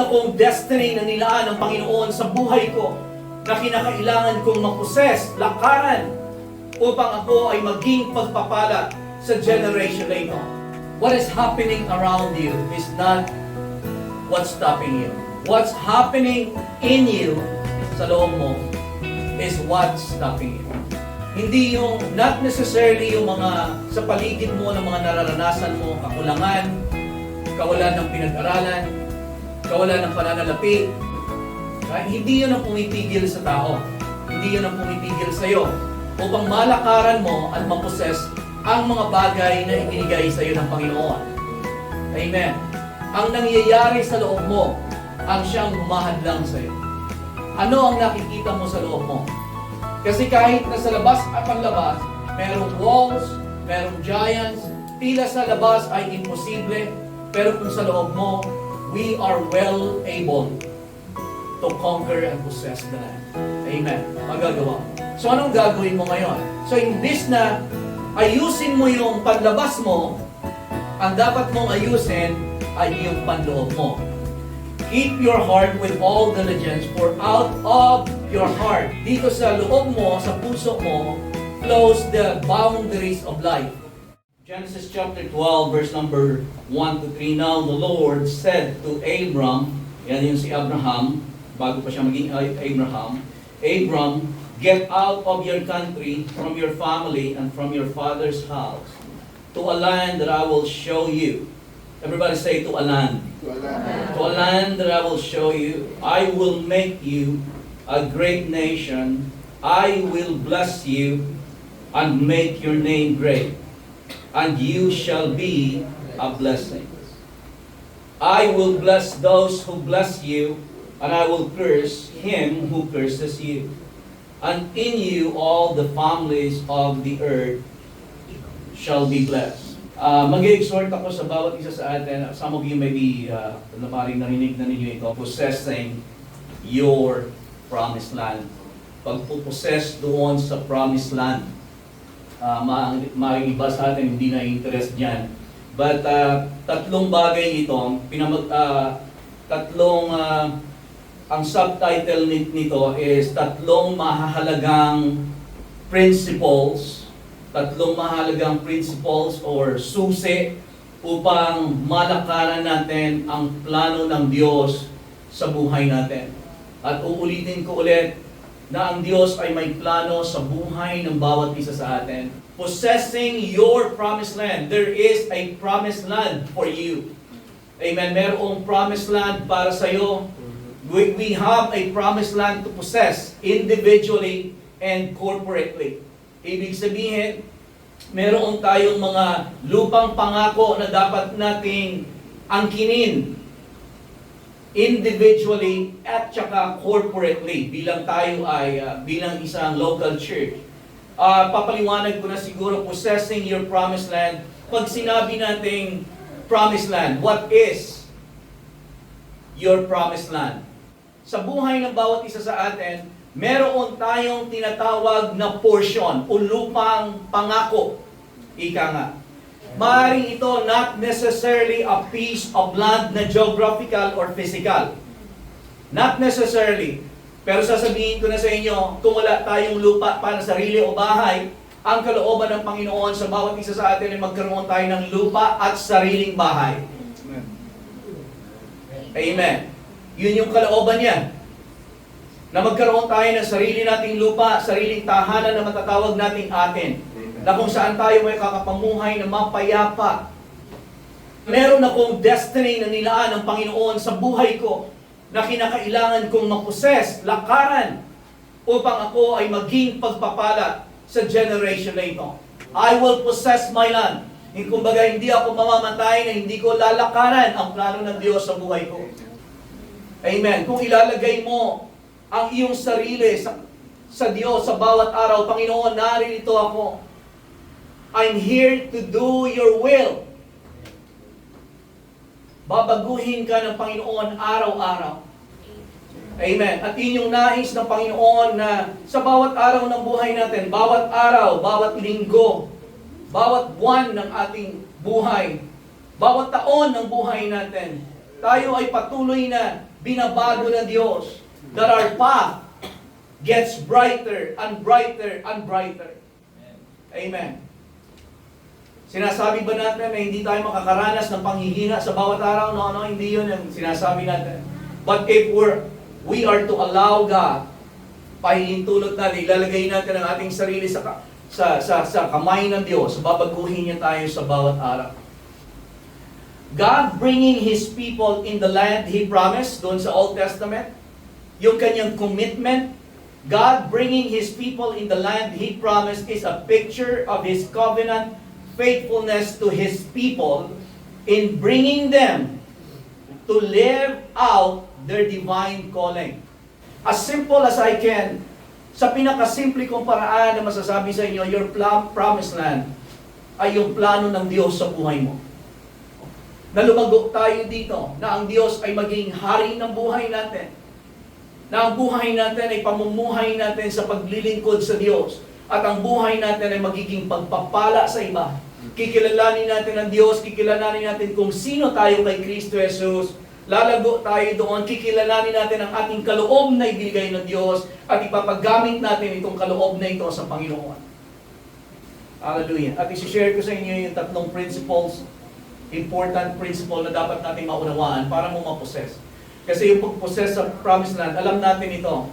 Meron akong destiny na nilaan ng Panginoon sa buhay ko na kinakailangan kong maposes, lakaran, upang ako ay maging pagpapala sa generation na ito. What is happening around you is not what's stopping you. What's happening in you, sa loob mo, is what's stopping you. Hindi yung, not necessarily yung mga sa paligid mo, ng mga nararanasan mo, kakulangan, kawalan ng pinag-aralan, kawalan ng pananalapi. Hindi yun ang pumipigil sa tao. Hindi yun ang pumipigil sa iyo upang malakaran mo at maposes ang mga bagay na ibinigay sa iyo ng Panginoon. Amen. Ang nangyayari sa loob mo, ang siyang humahadlang sa iyo. Ano ang nakikita mo sa loob mo? Kasi kahit na sa labas at panlabas, merong walls, merong giants, tila sa labas ay imposible, pero kung sa loob mo, we are well able to conquer and possess the land. Amen. Magagawa. So anong gagawin mo ngayon? So imbis na ayusin mo yung panlabas mo, ang dapat mong ayusin ay yung panloob mo. Keep your heart with all diligence, for out of your heart, dito sa loob mo, sa puso mo, flows the boundaries of life. Genesis chapter 12, verse number 1 to 3. Now the Lord said to Abram, yan yung si Abraham, bago pa siya maging Abraham, Abram, get out of your country, from your family, and from your father's house, to a land that I will show you. Everybody say, to a land. To a land. To a land that I will show you. I will make you a great nation. I will bless you and make your name great, and you shall be a blessing. I will bless those who bless you, and I will curse him who curses you. And in you all the families of the earth shall be blessed. Mag-exhort ako sa bawat isa sa atin. Some of you may be na parang narinig na ninyo ito, possessing your promised land. Pagpupossess doon sa promised land. Maaaring iba sa atin hindi na interest dyan. But tatlong bagay ito, ang subtitle nito is tatlong mahahalagang principles or susi upang malakaran natin ang plano ng Diyos sa buhay natin. At uulitin ko ulit na ang Diyos ay may plano sa buhay ng bawat isa sa atin. Possessing your promised land. There is a promised land for you. Amen. Merong promised land para sa iyo. We have a promised land to possess individually and corporately. Ibig sabihin, meron tayong mga lupang pangako na dapat nating angkinin individually at saka corporately bilang tayo ay bilang isang local church. Papaliwanag ko na siguro possessing your promised land. Pag sinabi nating promised land, what is your promised land? Sa buhay ng bawat isa sa atin, meron tayong tinatawag na portion o lupang pangako. Ika nga. Maaaring ito not necessarily a piece of land na geographical or physical. Not necessarily. Pero sasabihin ko na sa inyo, kung wala tayong lupa para sarili o bahay, ang kalooban ng Panginoon sa bawat isa sa atin ay magkaroon tayo ng lupa at sariling bahay. Amen. Yun yung kalooban niya. Na magkaroon tayo ng sarili nating lupa, sariling tahanan na matatawag nating atin. Na kung saan tayo may kakapamuhay na mapayapa. Meron akong destiny na nilaan ng Panginoon sa buhay ko na kinakailangan kong maposes, lakaran, upang ako ay maging pagpapala sa generation na ito. I will possess my land. Kumbaga, hindi ako mamamatay na hindi ko lalakaran ang plano ng Diyos sa buhay ko. Amen. Kung ilalagay mo ang iyong sarili sa Diyos sa bawat araw, Panginoon, naririto ako. I'm here to do your will. Babaguhin ka ng Panginoon araw-araw. Amen. At yun yung nais ng Panginoon na sa bawat araw ng buhay natin, bawat araw, bawat linggo, bawat buwan ng ating buhay, bawat taon ng buhay natin, tayo ay patuloy na binabago ng Diyos, that our path gets brighter and brighter and brighter. Amen. Sinasabi ba natin na hindi tayo makakaranas ng panghihina sa bawat araw? No, hindi yun ang sinasabi natin. But if we are to allow God, pahihintulot natin, ilalagay natin ang ating sarili sa kamay ng Diyos, babaguhin niya tayo sa bawat araw. God bringing His people in the land He promised, doon sa Old Testament, yung kanyang commitment, God bringing His people in the land He promised is a picture of His covenant faithfulness to His people in bringing them to live out their divine calling. As simple as I can, sa pinakasimple kong paraan na masasabi sa inyo, your promised land ay yung plano ng Diyos sa buhay mo. Na lumago tayo dito, na ang Diyos ay maging hari ng buhay natin. Na ang buhay natin ay pamumuhay natin sa paglilingkod sa Diyos. At ang buhay natin ay magiging pagpapala sa iba. Kikilalanin natin ang Diyos, kikilalanin natin kung sino tayo kay Kristo Jesus. Lalago tayo doon, kikilalanin natin ang ating kaloob na ibigay ng Diyos at ipapagamit natin itong kaloob na ito sa Panginoon. Hallelujah. At isi-share ko sa inyo yung tatlong principles, important principle na dapat natin maunawaan para mo ma-possess. Kasi yung pag-possess sa promised land, alam natin ito.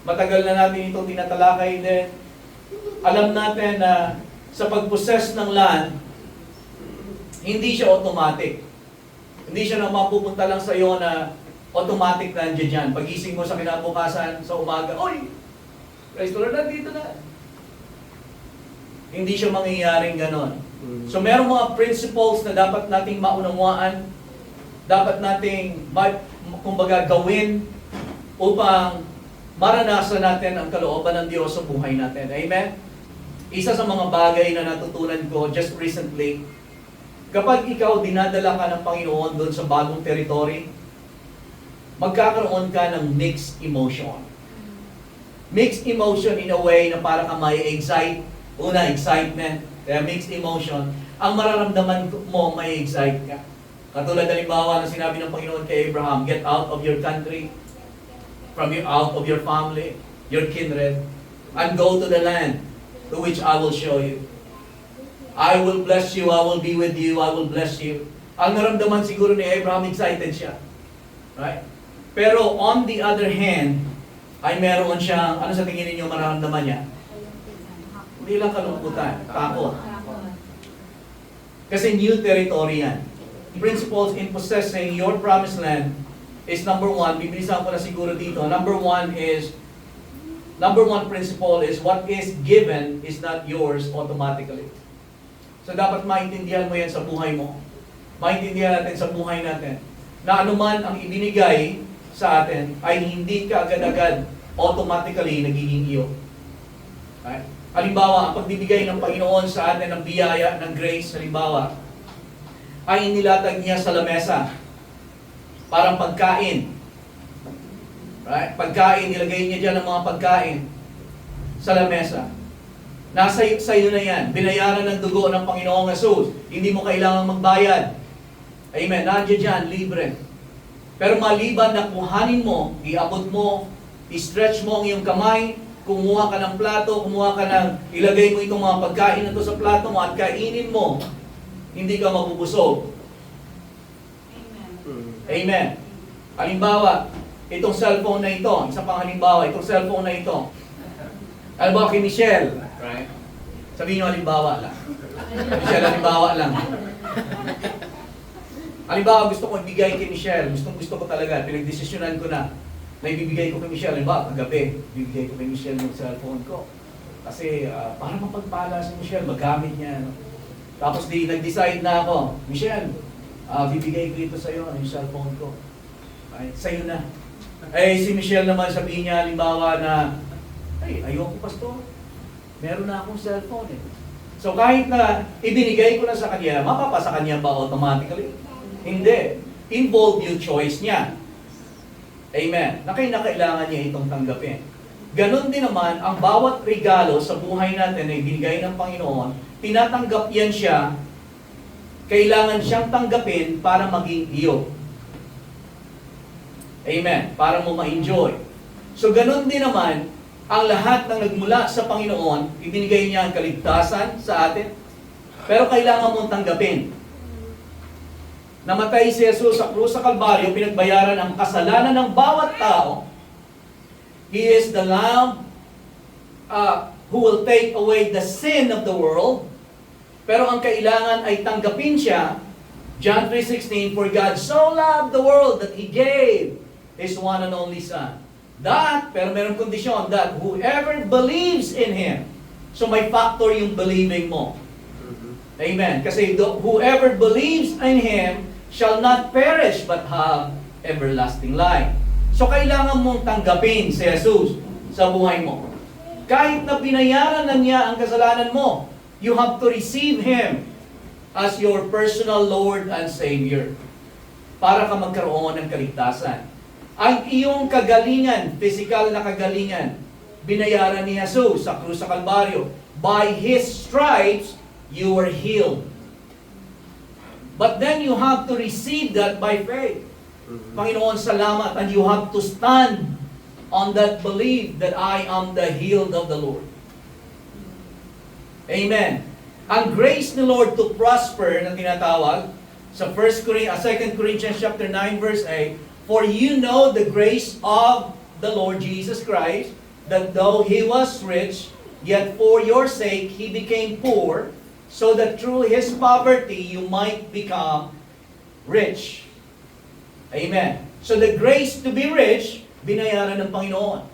Matagal na natin itong tinatalakay din. Alam natin na sa pag-possess ng land, hindi siya automatic. Hindi siya na mapupunta lang sa iyo na automatic na nandiyan dyan. Pagising mo sa kinabukasan, sa umaga, oy! Praise the Lord, nandito na. Hindi siya mangyayaring ganon. So merong mga principles na dapat nating maunawaan, dapat nating, kumbaga, gawin upang maranasan natin ang kalooban ng Diyos sa buhay natin. Amen? Isa sa mga bagay na natutunan ko just recently, kapag ikaw dinadala ka ng Panginoon doon sa bagong territory, magkakaroon ka ng mixed emotion. Mixed emotion in a way na para ka may excite. Una, excitement. Kaya mixed emotion. Ang mararamdaman mo, may excite ka. Katulad halimbawa na sinabi ng Panginoon kay Abraham, get out of your country, out of your family, your kindred, and go to the land to which I will show you. I will bless you, I will be with you, I will bless you. Ang naramdaman siguro ni Abraham, excited siya. Right? Pero on the other hand, ay meron siyang, ano sa tingin ninyo mararamdaman niya? Hindi lang kalungkutan, takot. Kasi new territory yan. Principles in possessing your promised land is number one, bibilisan ko na siguro dito. Number one principle is what is given is not yours automatically. So dapat maintindihan mo yan sa buhay mo. Maintindihan natin sa buhay natin na anuman ang ibinigay sa atin ay hindi ka agad-agad automatically nagiging iyo. Okay? Halimbawa, ang pagbibigay ng Panginoon sa atin ng biyaya, ng grace, halimbawa, ay inilatag niya sa lamesa. Parang pagkain. Right? Pagkain, nilagay niya dyan ang mga pagkain sa lamesa. Nasa iyo na yan. Binayaran ng dugo ng Panginoong Jesus. Hindi mo kailangang magbayad. Amen. Nandiyan dyan, libre. Pero maliban na kuhanin mo, iabot mo, i-stretch mo ang iyong kamay, kumuha ka ng plato, ilagay mo itong mga pagkain na ito sa plato mo at kainin mo, hindi ka mabubusog. Amen. Halimbawa, itong cellphone na ito, isang pang halimbawa, itong cellphone na ito. Halimbawa kay Michelle, right? Sabihin nyo halimbawa lang. Michelle, halimbawa lang. Halimbawa, gusto ko ibigay kay Michelle. Gusto ko talaga. Pinagdesisyonan ko na ibibigay ko kay Michelle. Halimbawa, kagabi, ibibigay ko kay Michelle yung cellphone ko. Kasi para mapagpala si Michelle, magamit niya. No? Tapos nag-decide na ako, Michelle, bibigay ko ito sa'yo, yung cellphone ko. Ay, sa'yo na. Eh, si Michelle naman sabihin niya, halimbawa na, ay, ayoko pastor. Meron na akong cellphone eh. So kahit na ibinigay ko na sa kanya, mapapasa kanya ba automatically? Hindi. Involve yung choice niya. Amen. Na kailangan niya itong tanggapin. Ganon din naman, ang bawat regalo sa buhay natin na ibinigay ng Panginoon, tinatanggap yan siya, kailangan siyang tanggapin para maging iyo. Amen. Para mo ma-enjoy. So ganun din naman, ang lahat ng nagmula sa Panginoon, ibinigay niya ang kaligtasan sa atin. Pero kailangan mong tanggapin. Namatay si Jesus sa krus sa Kalbaryo, pinagbayaran ang kasalanan ng bawat tao. He is the Lamb who will take away the sin of the world. Pero ang kailangan ay tanggapin siya. John 3:16, for God so loved the world that He gave His one and only Son. That, pero meron kondisyon, that whoever believes in Him. So may factor yung believing mo. Amen. Kasi whoever believes in Him shall not perish but have everlasting life. So kailangan mong tanggapin si Jesus sa buhay mo. Kahit na binayaran na niya ang kasalanan mo, you have to receive Him as your personal Lord and Savior para ka magkaroon ng kaligtasan. Ang iyong kagalingan, physical na kagalingan, binayaran ni Jesus sa krus sa Kalbaryo. By His stripes, you were healed. But then you have to receive that by faith. Panginoon, salamat, and you have to stand on that belief that I am the healed of the Lord. Amen. Ang grace ni Lord to prosper na tinatawag sa 2 Corinthians chapter 9 verse 8, for you know the grace of the Lord Jesus Christ, that though He was rich, yet for your sake He became poor, so that through His poverty you might become rich. Amen. So the grace to be rich, binayaran ng Panginoon.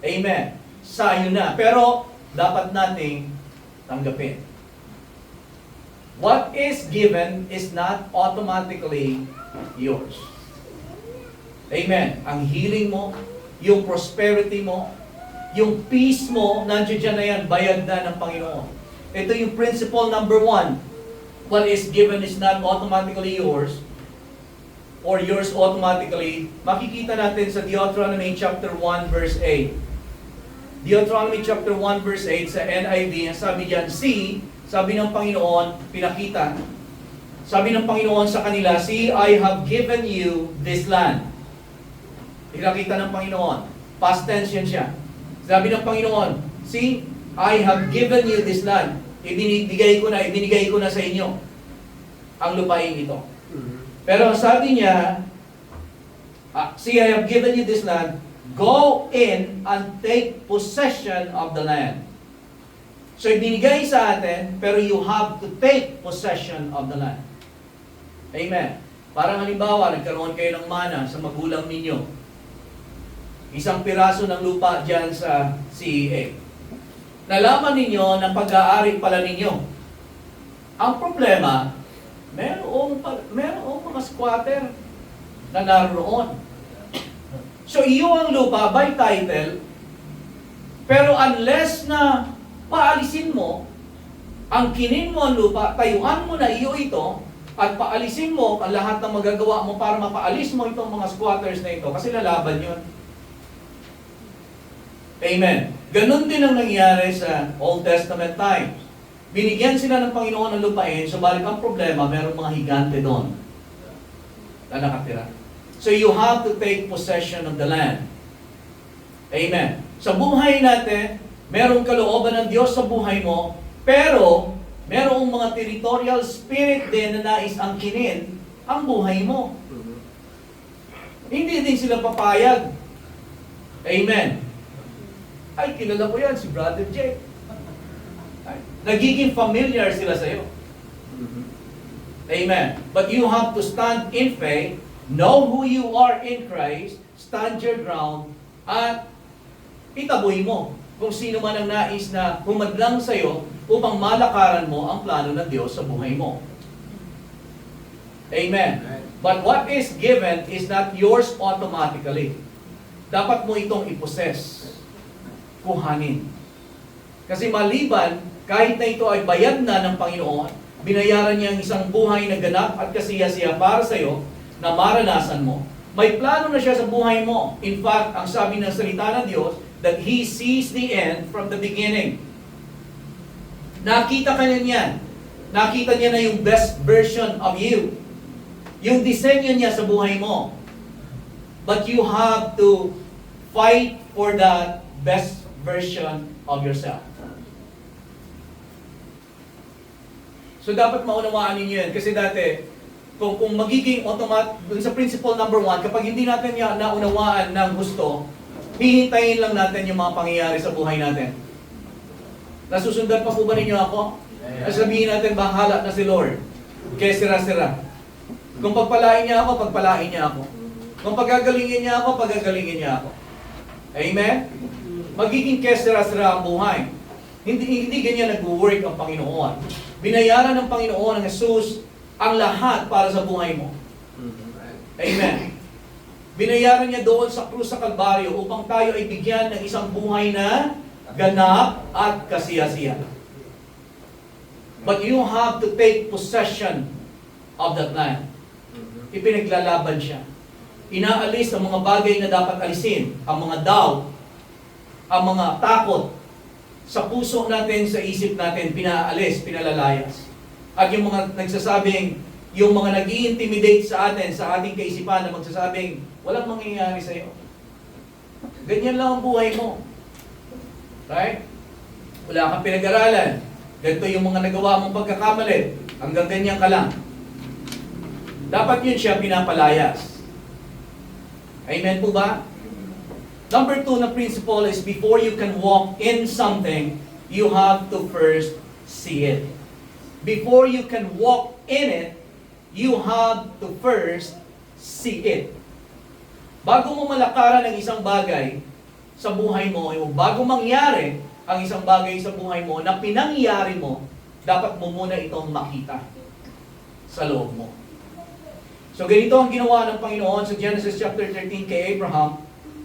Amen. Sa'yo na. Pero dapat nating tanggapin. What is given is not automatically yours. Amen. Ang healing mo, yung prosperity mo, yung peace mo, nandiyo dyan na yan, bayad na ng Panginoon. Ito yung principle number 1. What is given is not automatically yours, or yours automatically. Makikita natin sa Deuteronomy chapter 1 verse 8. Deuteronomy chapter 1 verse 8 sa NIV, sabi diyan, see, sabi ng Panginoon, pinakita. Sabi ng Panginoon sa kanila, see, I have given you this land. Pinakita ng Panginoon. Past tense yan siya. Sabi ng Panginoon, see, I have given you this land. Ibinigay ko na sa inyo ang lupain ito. Pero sabi niya, see, I have given you this land, go in and take possession of the land. So ibinigay sa atin, pero you have to take possession of the land. Amen. Parang halimbawa, nagkaroon kayo ng mana sa magulang ninyo. Isang piraso ng lupa dyan sa CEA. Nalaman ninyo na pag-aari pala ninyo. Ang problema, merong mga squatter na naroon. So iyo ang lupa by title, pero unless na paalisin mo, ang kinin mo ang lupa, tayuan mo na iyo ito, at paalisin mo ang lahat ng magagawa mo para mapaalis mo itong mga squatters na ito, kasi lalaban yun. Amen. Ganon din ang nangyari sa Old Testament times. Binigyan sila ng Panginoon ng lupain, subalit ang problema, mayroong mga higante doon na nakatira. So you have to take possession of the land. Amen. Sa buhay natin, merong kalooban ng Diyos sa buhay mo, pero merong mga territorial spirit din na nais angkinin ang buhay mo. Hindi din sila papayag. Amen. Ay, kilala ko yan, si Brother Jake. Nagiging familiar sila sa iyo. Amen. But you have to stand in faith, know who you are in Christ, stand your ground, at itaboy mo kung sino man ang nais na humadlang sa iyo upang malakaran mo ang plano ng Diyos sa buhay mo. Amen. But what is given is not yours automatically. Dapat mo itong i-possess. Kuhanin. Kasi maliban, kahit na ito ay bayad na ng Panginoon, binayaran niya ang isang buhay na ganap at kasiya-siya para sa iyo, na maranasan mo, may plano na siya sa buhay mo. In fact, ang sabi ng salita ng Diyos, that He sees the end from the beginning. Nakita ka niya. Nakita niya na yung best version of you. Yung disenyo niya sa buhay mo. But you have to fight for that best version of yourself. So dapat maunawaan ninyo yan. Kasi dati, kung magiging sa principle number 1, kapag hindi natin naunawaan ng gusto, hihintayin lang natin yung mga pangyayari sa buhay natin. Nasusundan pa po ba ninyo ako? Sabihin natin, bahala na si Lord. Kaya sira-sira. Kung pagpalain niya ako, pagpalain niya ako. Kung pagagalingin niya ako, pagagalingin niya ako. Amen? Magiging kesera-sera ang buhay. Hindi ganyan nag-work ang Panginoon. Binayaran ng Panginoon ng Jesus ang lahat para sa buhay mo. Amen. Binayaran niya doon sa krus sa Kalbaryo upang tayo ay bigyan ng isang buhay na ganap at kasiyasiya. But you have to take possession of that land. Ipinaglalaban siya. Inaalis ang mga bagay na dapat alisin, ang mga doubt, ang mga takot sa puso natin, sa isip natin, pinaalis, pinalalayas. At yung mga nagsasabing, yung mga nag-i-intimidate sa atin, sa ating kaisipan na magsasabing, walang mangyayari sa iyo. Ganyan lang ang buhay mo. Right? Wala kang pinag-aralan. Ganito yung mga nagawa mong pagkakamali. Hanggang ganyan ka lang. Dapat yun siya pinapalayas. Amen po ba? Number 2 na principle is before you can walk in something, you have to first see it. Before you can walk in it, you have to first see it. Bago mo malakaran ang isang bagay sa buhay mo, bago mangyari ang isang bagay sa buhay mo na pinangyari mo, dapat mo muna itong makita sa loob mo. So ganito ang ginawa ng Panginoon sa Genesis chapter 13 kay Abraham.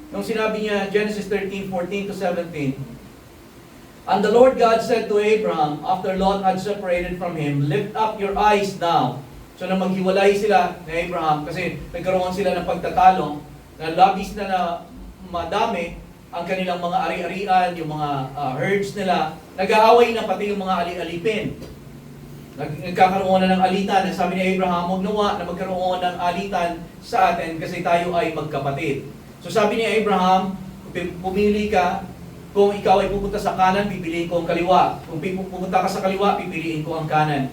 Nung sinabi niya, Genesis 13:14 to 17, And the Lord God said to Abraham, after Lot had separated from him, Lift up your eyes now. So na maghiwalay sila ni Abraham, kasi nagkaroon sila ng pagtatalo, na labis na madami ang kanilang mga ari-arian, yung mga herds nila, nag-aaway na pati yung mga ali-alipin. Nagkakaroon na ng alitan. Sabi ni Abraham, huwag nawa na magkaroon ng alitan sa atin kasi tayo ay magkapatid. So sabi ni Abraham, pumili ka, kung ikaw ay pupunta sa kanan, pipiliin ko ang kaliwa. Kung pupunta ka sa kaliwa, pipiliin ko ang kanan.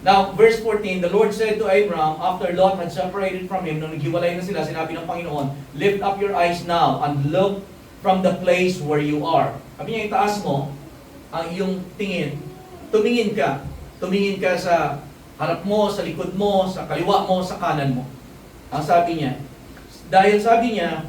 Now, verse 14, the Lord said to Abraham, after Lot had separated from him, nung naghiwalay na sila, sinabi ng Panginoon, Lift up your eyes now and look from the place where you are. Sabi niya, itaas mo ang iyong tingin. Tumingin ka. Tumingin ka sa harap mo, sa likod mo, sa kaliwa mo, sa kanan mo. Ang sabi niya, dahil sabi niya,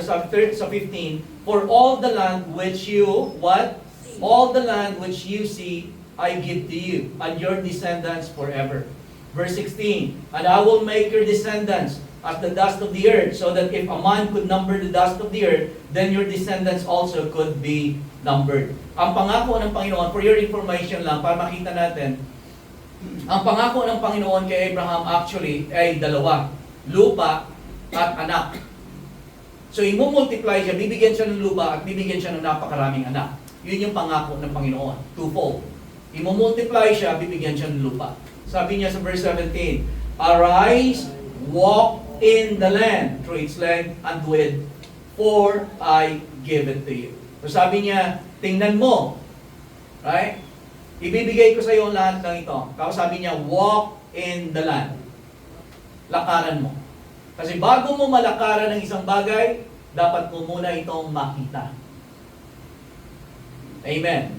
sa 15, for all the land which you, what? All the land which you see, I give to you, and your descendants forever. Verse 16, and I will make your descendants as the dust of the earth, so that if a man could number the dust of the earth, then your descendants also could be numbered. Ang pangako ng Panginoon, for your information lang, para makita natin, ang pangako ng Panginoon kay Abraham actually ay dalawa, lupa at anak. So, i-multiply siya, bibigyan siya ng lupa at bibigyan siya ng napakaraming anak. Yun yung pangako ng Panginoon, twofold. I-multiply siya, bibigyan siya ng lupa. Sabi niya sa verse 17, Arise, walk in the land through its length and width, for I give it to you. So sabi niya, tingnan mo, right? Ibibigay ko sa iyo lahat ng ito. Tapos sabi niya, walk in the land. Lakaran mo. Kasi bago mo malakaran ng isang bagay, dapat mo muna itong makita. Amen.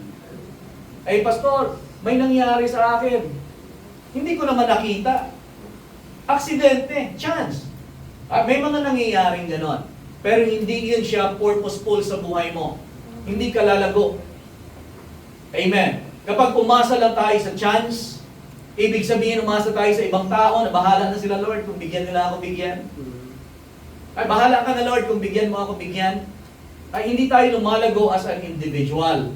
Ay, pastor, may nangyari sa akin. Hindi ko naman nakita. Aksidente, chance. May mga nangyayaring ganon. Pero hindi yun siya purposeful sa buhay mo. Hindi ka lalago. Amen. Kapag umasa lang tayo sa chance, ibig sabihin umasa tayo sa ibang tao na bahala na sila, Lord, kung bigyan nila ako bigyan. Ay, bahala ka na, Lord, kung bigyan mo ako bigyan. Ay, hindi tayo lumalago as an individual.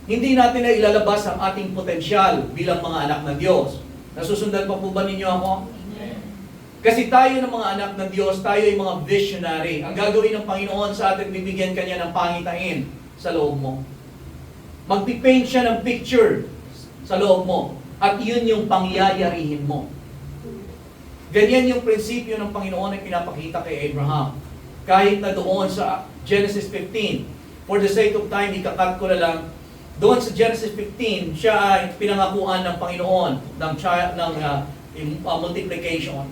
Hindi natin na ilalabas ang ating potensyal bilang mga anak ng Diyos. Nasusundan pa po ba ninyo ako? Kasi tayo ng mga anak ng Diyos, tayo ay mga visionary. Ang gagawin ng Panginoon sa atin, bibigyan kanya ng pangitain sa loob mo. Magpipaint siya ng picture sa loob mo. At yun yung pangyayarihin mo. Ganyan yung prinsipyo ng Panginoon na pinapakita kay Abraham. Kahit na doon sa Genesis 15, for the sake of time, ikakat ko na lang, doon sa Genesis 15, siya ay pinangakuan ng Panginoon ng multiplication.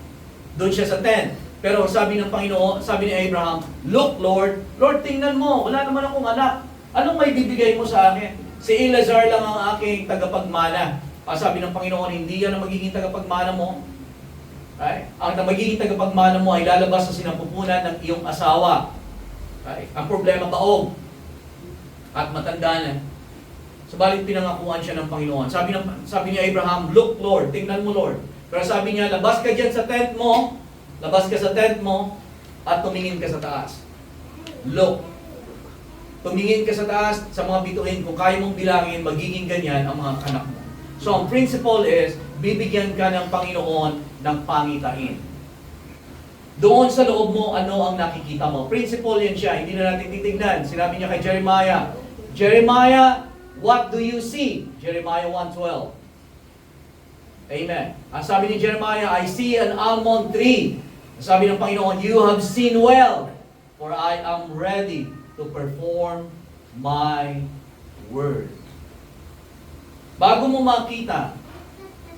Doon siya sa 10. Pero sabi ng Panginoon, sabi ni Abraham, "Look, Lord, Lord, tingnan mo, wala naman akong anak. Anong may bibigay mo sa akin? Si Elazar lang ang aking tagapagmana." Sabi ng Panginoon, hindi yan ang magiging tagapagmana mo. Right? Ang magiging tagapagmana mo ay lalabas sa sinapupunan ng iyong asawa. Right? Ang problema taog at matanda na. Subalit pinangakuan siya ng Panginoon. Sabi ni Abraham, "Look, Lord, tingnan mo, Lord." Pero sabi niya, labas ka dyan sa tent mo, at tumingin ka sa taas. Look. Tumingin ka sa taas, sa mga bituin, kung kaya mong bilangin, magiging ganyan ang mga anak mo. So, ang principle is, bibigyan ka ng Panginoon ng pangitain. Doon sa loob mo, ano ang nakikita mo? Principle yan siya, hindi na natin titignan. Sinabi niya kay Jeremiah, "Jeremiah, what do you see?" Jeremiah 1:12. Amen. Ang sabi ni Jeremiah, "I see an almond tree." Ang sabi ng Panginoon, "You have seen well, for I am ready to perform my word." Bago mo makita,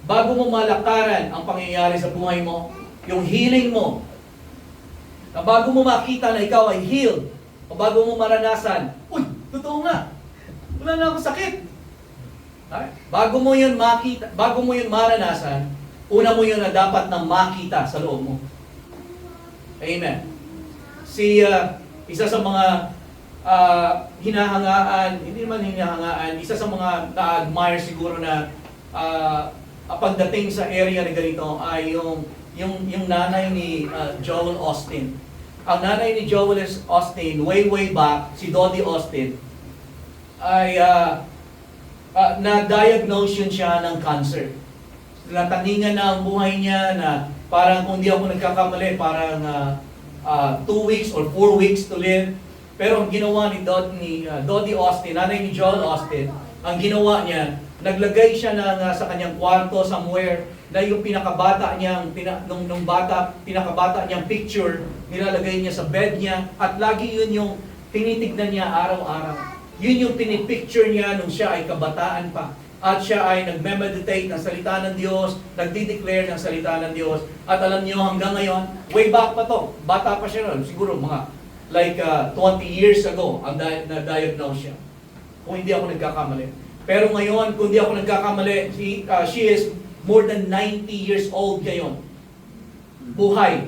bago mo malakaran ang pangyayari sa buhay mo, yung healing mo, na bago mo makita na ikaw ay healed, o bago mo maranasan, "Uy, totoo nga, wala na akong sakit." Bago mo yun makita, bago mo yun maranasan, una mo yun na dapat nang makita sa loob mo. Amen. Isa sa mga hinahangaan, hindi naman hinahangaan, isa sa mga na-admire siguro na pagdating sa area na ganito ay yung nanay ni Joel Austin. Ang nanay ni Joel Austin, way back, si Dodie Austin, ay na-diagnose yun siya ng cancer. Nataningan na ang buhay niya na parang kung di ako nagkakamali, parang 2 weeks or 4 weeks to live. Pero ang ginawa ni Dodie Austin, nanay ni Joel Austin, ang ginawa niya, naglagay siya sa kanyang kwarto somewhere na yung pinakabata niyang pinakabata niyang picture nilalagay niya sa bed niya at lagi yun yung tinitignan niya araw-araw. Yun yung pinipicture niya nung siya ay kabataan pa. At siya ay nagme-meditate ng salita ng Diyos, nagdi-declare ng salita ng Diyos. At alam niyo hanggang ngayon, way back pa to, bata pa siya noon, siguro mga 20 years ago ang na-diagnose siya. Kung hindi ako nagkakamali. Pero ngayon, kung hindi ako nagkakamali, she is more than 90 years old ngayon. Buhay.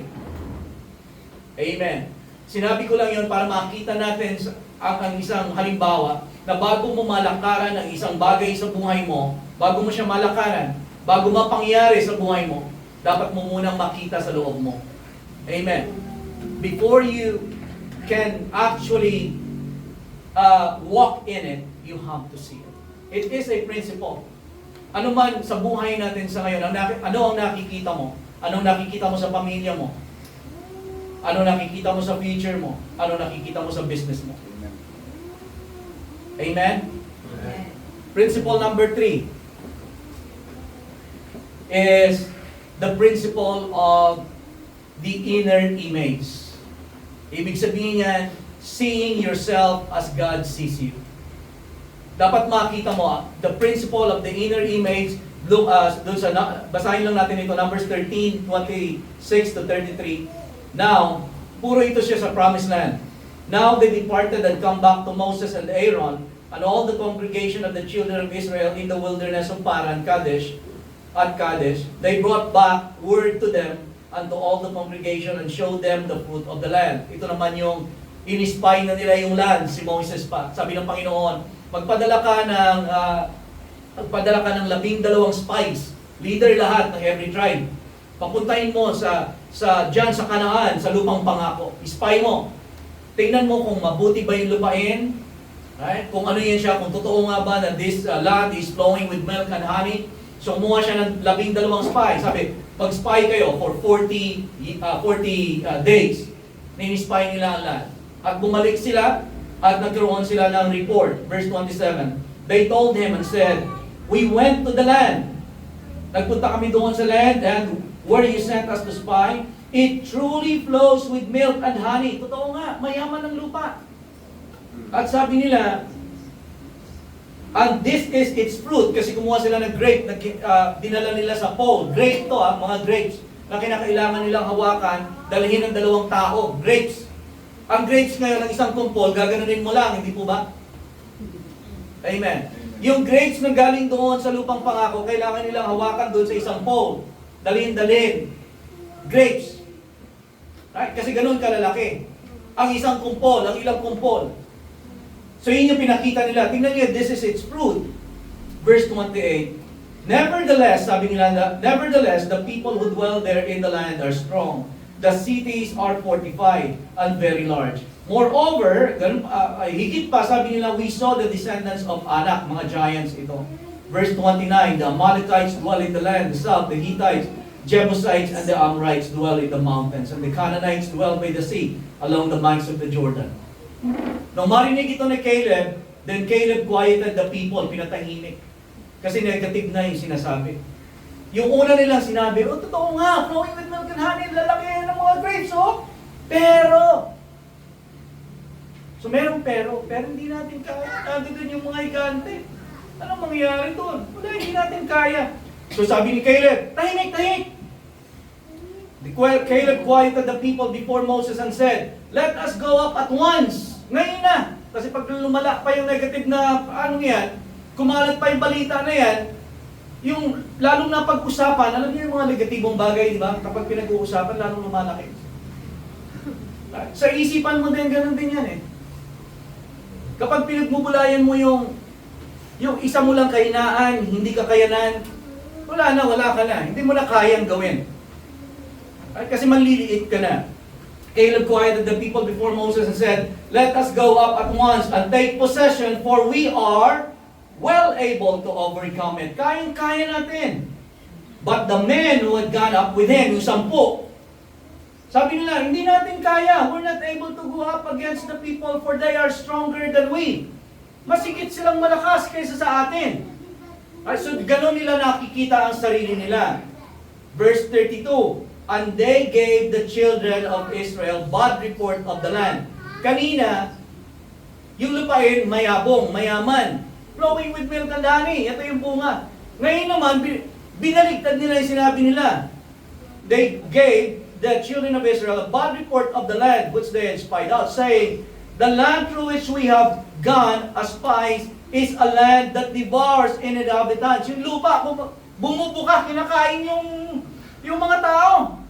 Amen. Sinabi ko lang yun para makita natin ang isang halimbawa na bago mo malakaran ang isang bagay sa buhay mo, bago mo siya malakaran, bago mapangyari sa buhay mo, dapat mo munang makita sa loob mo. Amen. Before you can actually walk in it, you have to see it. It is a principle. Ano man sa buhay natin sa ngayon, ano ang nakikita mo? Anong nakikita mo sa pamilya mo? Ano nakikita mo sa future mo? Ano nakikita mo sa business mo? Amen? Amen. Principle number 3 is the principle of the inner image. Ibig sabihin yan, seeing yourself as God sees you. Dapat makita mo, the principle of the inner image, basahin lang natin ito, Numbers 13, 26 to 33. Now, puro ito siya sa promised land. Now they departed and come back to Moses and Aaron and all the congregation of the children of Israel in the wilderness of Paran, Kadesh. They brought back word to them and to all the congregation and showed them the fruit of the land. Ito naman yung in-spy na nila yung land, si Moses pa. Sabi ng Panginoon, magpadala ka ng 12 spies, leader lahat ng every tribe. Papuntahin mo dyan sa Kanaan, sa lupang pangako. Spy mo. Tingnan mo kung mabuti ba yung lupain, right? Kung ano yan siya, kung totoo nga ba na this land is flowing with milk and honey. So, kumuha siya ng 12 spy. Sabi, pag-spy kayo for 40 days. Nin-spy nila ang land. At bumalik sila at nagkaroon sila ng report. Verse 27. They told him and said, "We went to the land Nagpunta kami doon sa land and where you sent us to spy, it truly flows with milk and honey. Totoo nga, mayaman ang lupa. At sabi nila, and this is its fruit, kasi kumuha sila ng grape, dinala nila sa pole. Grape to mga grapes, na kinakailangan nilang hawakan, dalhin ng 2 tao. Grapes. Ang grapes ngayon ng isang kumpol, gaganunin mo lang, hindi po ba? Amen. Yung grapes na galing doon sa lupang pangako, kailangan nilang hawakan doon sa isang pole. Dalhin. Grapes. Right? Kasi ganun kalalaki. Ang isang kumpol, ang ilang kumpol. So yun yung pinakita nila. Tingnan niyo, this is its fruit. Verse 28. Nevertheless, sabi nila, nevertheless, the people who dwell there in the land are strong. The cities are fortified and very large. Moreover, higit pa, sabi nila, we saw the descendants of Anak, mga giants ito. Verse 29, the Amalekites dwell in the land, the south, the Hittites, Jebusites, and the Amorites dwell in the mountains, and the Canaanites dwell by the sea, along the banks of the Jordan. Nung marinig ito ni Caleb, then Caleb quieted the people, pinatahimik. Kasi negative na yung sinasabi. Yung una nilang sinabi, totoo nga, flowing with milk and honey, lalaki ng mga grapes, Pero, so merong pero hindi natin kaya. Nandito dun yung mga higante. Anong mangyayari doon? Wala, hindi natin kaya. So sabi ni Caleb, tahimik! Caleb quieted the people before Moses and said, let us go up at once. Ngayon na. Kasi pag lumala pa yung negative na kumalat pa yung balita na yan, yung lalong napag-usapan, alam niyo yung mga negatibong bagay, di ba? Kapag pinag-uusapan, lalong lumalaki. Sa isipan mo din, ganun din yan Kapag pinagmubulayan mo yung isa mo lang kahinaan, hindi kakayanan, wala ka na. Hindi mo na kayang gawin. Kasi manliliit ka na. Caleb quieted the people before Moses and said, let us go up at once and take possession, for we are well able to overcome it. Kayang-kaya natin. But the men who had gone up with him, yung 10, sabi nila, hindi natin kaya. We're not able to go up against the people, for they are stronger than we. Masigit silang malakas kaysa sa atin. So, ganun nila nakikita ang sarili nila. Verse 32, and they gave the children of Israel bad report of the land. Kanina, yung lupain, mayabong, mayaman, flowing with milk and honey. Ito yung bunga. Ngayon naman, binaligtad nila yung sinabi nila. They gave the children of Israel a bad report of the land which they had spied out, saying, the land through which we have gone as spies is a land that devours in inhabitants. Yung lupa, bumubuka, kinakain yung mga tao.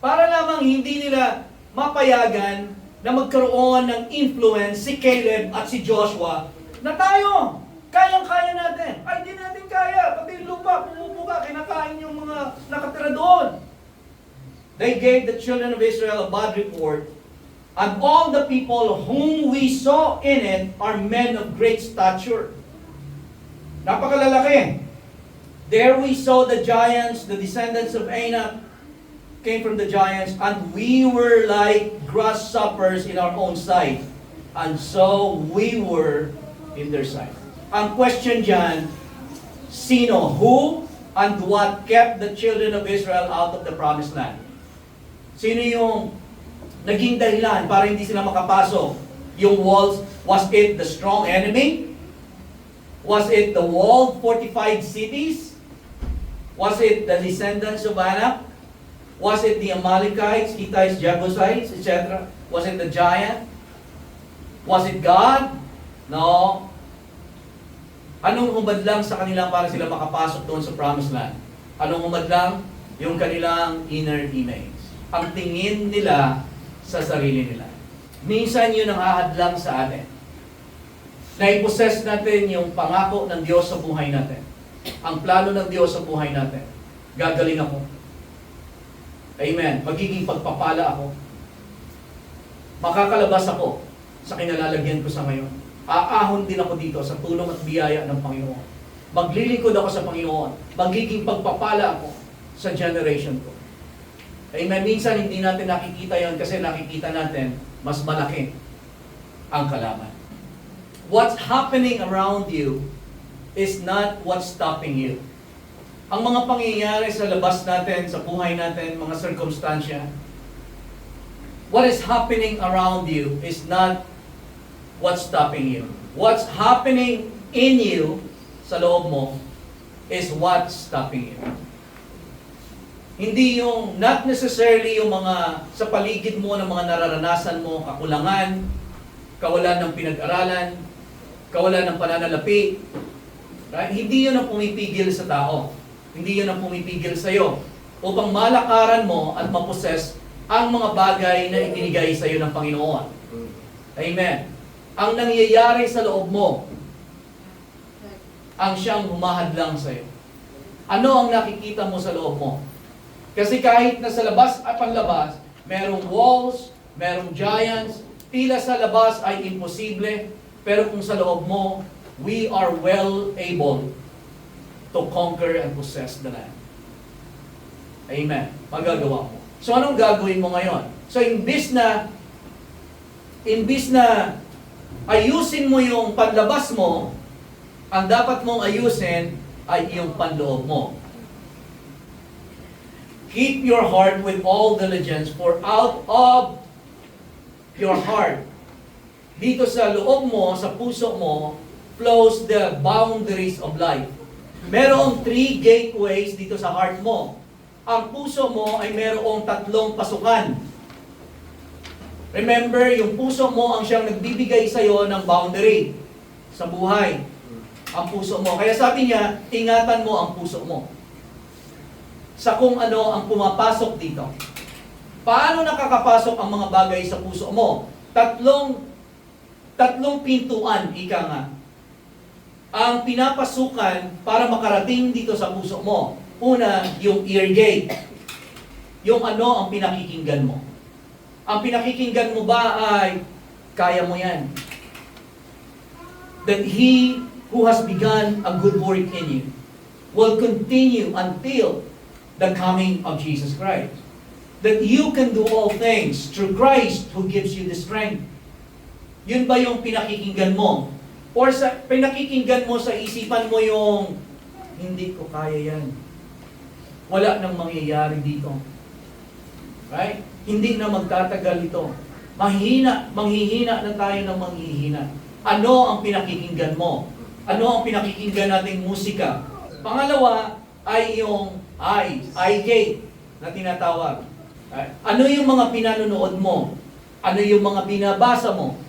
Para lamang hindi nila mapayagan na magkaroon ng influence si Caleb at si Joshua na tayo, kayang-kaya natin. Ay, hindi natin kaya. Pati yung lupa, bumubuka, kinakain yung mga nakatira doon. They gave the children of Israel a bad report, and all the people whom we saw in it are men of great stature. Napakalalaki. There we saw the giants, the descendants of Anak came from the giants, and we were like grasshoppers in our own sight, and so we were in their sight. Ang question dyan, sino, who, and what kept the children of Israel out of the promised land? Sino yung naging dahilan para hindi sila makapasok? Yung walls, was it the strong enemy? Was it the walled fortified cities? Was it the descendants of Anak? Was it the Amalekites, Hittites, Jebusites, etc.? Was it the giant? Was it God? No. Anong humad lang sa kanila para sila makapasok doon sa promised land? Anong humad lang? Yung kanilang inner image. Ang tingin nila sa sarili nila. Minsan yun ang ahadlang sa atin. Na-possess natin yung pangako ng Diyos sa buhay natin. Ang plano ng Diyos sa buhay natin. Gagaling ako. Amen. Magiging pagpapala ako. Makakalabas ako sa kinalalagyan ko sa ngayon. Aahon din ako dito sa tulong at biyaya ng Panginoon. Maglilingkod ako sa Panginoon. Magiging pagpapala ako sa generation ko. Amen. Minsan hindi natin nakikita yon kasi nakikita natin mas malaki ang kalaban. What's happening around you is not what's stopping you. Ang mga pangyayari sa labas natin, sa buhay natin, mga sirkumstansya, what is happening around you is not what's stopping you. What's happening in you, sa loob mo, is what's stopping you. Hindi yung, not necessarily yung mga sa paligid mo ng mga nararanasan mo, kakulangan, kawalan ng pinag-aralan, kawalan ng pananalapi. Right? Hindi yun ang pumipigil sa tao. Hindi yun ang pumipigil sa iyo upang malakaran mo at maposes ang mga bagay na ibinigay sa iyo ng Panginoon. Amen. Ang nangyayari sa loob mo, ang siyang humahadlang sa iyo. Ano ang nakikita mo sa loob mo? Kasi kahit na sa labas at panlabas, merong walls, merong giants, tila sa labas ay imposible, pero kung sa loob mo, we are well able to conquer and possess the land. Amen. Magagawa mo. So anong gagawin mo ngayon? So imbis na ayusin mo yung panlabas mo, ang dapat mong ayusin ay yung panloob mo. Keep your heart with all diligence, for out of your heart, dito sa loob mo, sa puso mo, flows the boundaries of life. Merong 3 gateways dito sa heart mo. Ang puso mo ay merong 3 pasukan. Remember, yung puso mo ang siyang nagbibigay sa iyo ng boundary sa buhay. Ang puso mo. Kaya sabi niya, ingatan mo ang puso mo sa kung ano ang pumapasok dito. Paano nakakapasok ang mga bagay sa puso mo? Tatlong pintuan, ika nga, ang pinapasukan para makarating dito sa puso mo. Una, yung ear gate. Yung ano ang pinakikinggan mo. Ang pinakikinggan mo ba ay, kaya mo yan. That He who has begun a good work in you will continue until the coming of Jesus Christ. That you can do all things through Christ who gives you the strength. Yun ba yung pinakikinggan mo? Or sa pinakikinggan mo sa isipan mo yung, hindi ko kaya yan. Wala nang mangyayari dito. Right? Hindi na magtatagal ito. Manghihina na tayo ng manghihina. Ano ang pinakikinggan mo? Ano ang pinakikinggan nating musika? Pangalawa ay yung eye gate na tinatawag. Right? Ano yung mga pinanonood mo? Ano yung mga binabasa mo?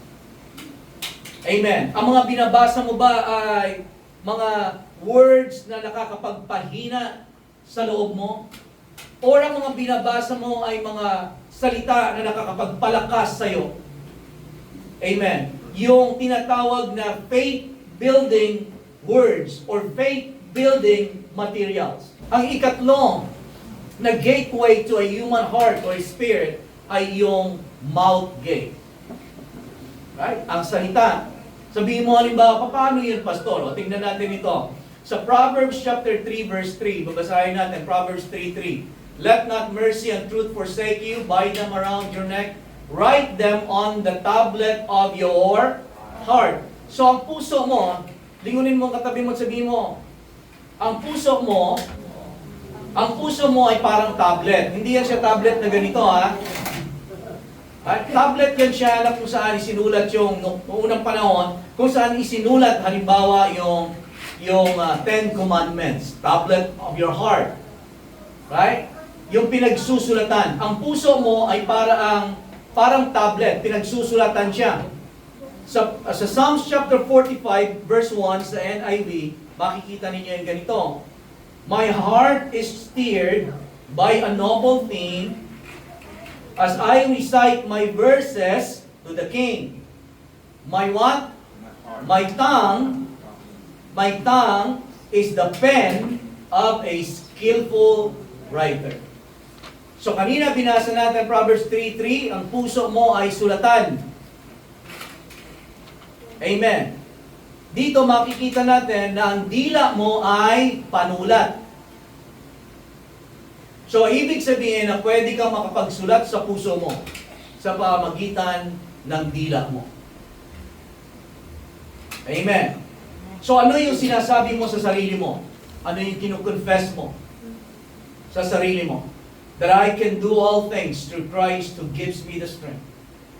Amen. Ang mga binabasa mo ba ay mga words na nakakapagpahina sa loob mo? O ang mga binabasa mo ay mga salita na nakakapagpalakas sa iyo? Amen. Yung tinatawag na faith-building words or faith-building materials. Ang ikatlo na gateway to a human heart or spirit ay yung mouth gate. Right? Ang salita. Sabihin mo halimbawa, paano yun, Pastor? O, tingnan natin ito. Sa Proverbs chapter 3, verse 3, babasahin natin, Proverbs 3:3. Let not mercy and truth forsake you, bind them around your neck, write them on the tablet of your heart. So, ang puso mo, lingunin mo katabi mo at sabihin mo, ang puso mo ay parang tablet. Hindi yan siya tablet na ganito, ha? Tablet yan siya na kung saan isinulat yung noong unang panahon, kung saan isinulat halimbawa yung 10 Commandments, tablet of your heart. Right? Yung pinagsusulatan. Ang puso mo ay parang tablet, pinagsusulatan siya. Sa Psalms chapter 45 verse 1 sa NIV, makikita ninyo yung ganito. My heart is stirred by a noble theme as I recite my verses to the king. My what? My tongue is the pen of a skillful writer. So kanina binasa natin Proverbs 3:3, ang puso mo ay sulatan. Amen. Dito makikita natin na ang dila mo ay panulat. So, ibig sabihin na pwede kang makapagsulat sa puso mo sa pamamagitan ng dila mo. Amen. So ano yung sinasabi mo sa sarili mo? Ano yung kino-confess mo sa sarili mo? That I can do all things through Christ who gives me the strength.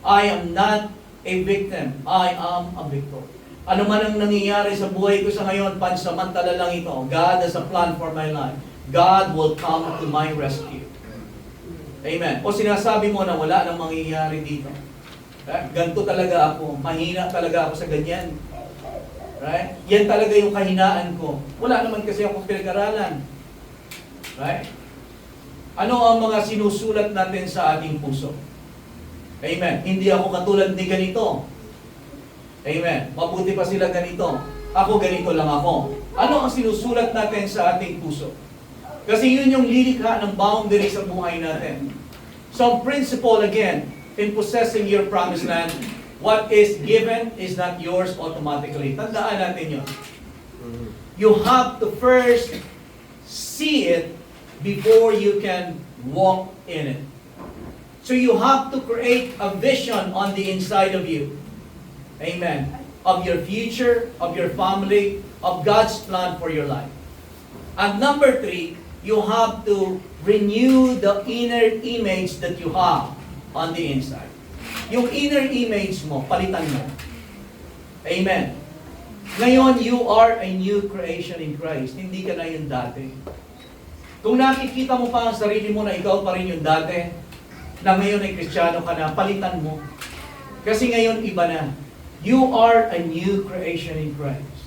I am not a victim. I am a victor. Ano man ang nangyayari sa buhay ko sa ngayon, pansamantala lang ito. God has a plan for my life. God will come to my rescue. Amen. O sinasabi mo na wala nang mangyayari dito. Ganto talaga ako. Mahina talaga ako sa ganyan. Right? Yan talaga yung kahinaan ko. Wala naman kasi akong pinag-aralan. Right? Ano ang mga sinusulat natin sa ating puso? Amen. Hindi ako katulad ni ganito. Amen. Mabuti pa sila ganito. Ako ganito lang ako. Ano ang sinusulat natin sa ating puso? Kasi yun yung lilikha ng boundary sa buhay natin. So, principle again, in possessing your promised land, what is given is not yours automatically. Tandaan natin yun. You have to first see it before you can walk in it. So you have to create a vision on the inside of you. Amen. Of your future, of your family, of God's plan for your life. And number 3, you have to renew the inner image that you have on the inside. Yung inner image mo, palitan mo. Amen. Ngayon, you are a new creation in Christ. Hindi ka na yung dati. Kung nakikita mo pa ang sarili mo na ikaw pa rin yung dati, na ngayon ay Kristiyano ka na, palitan mo. Kasi ngayon iba na. You are a new creation in Christ.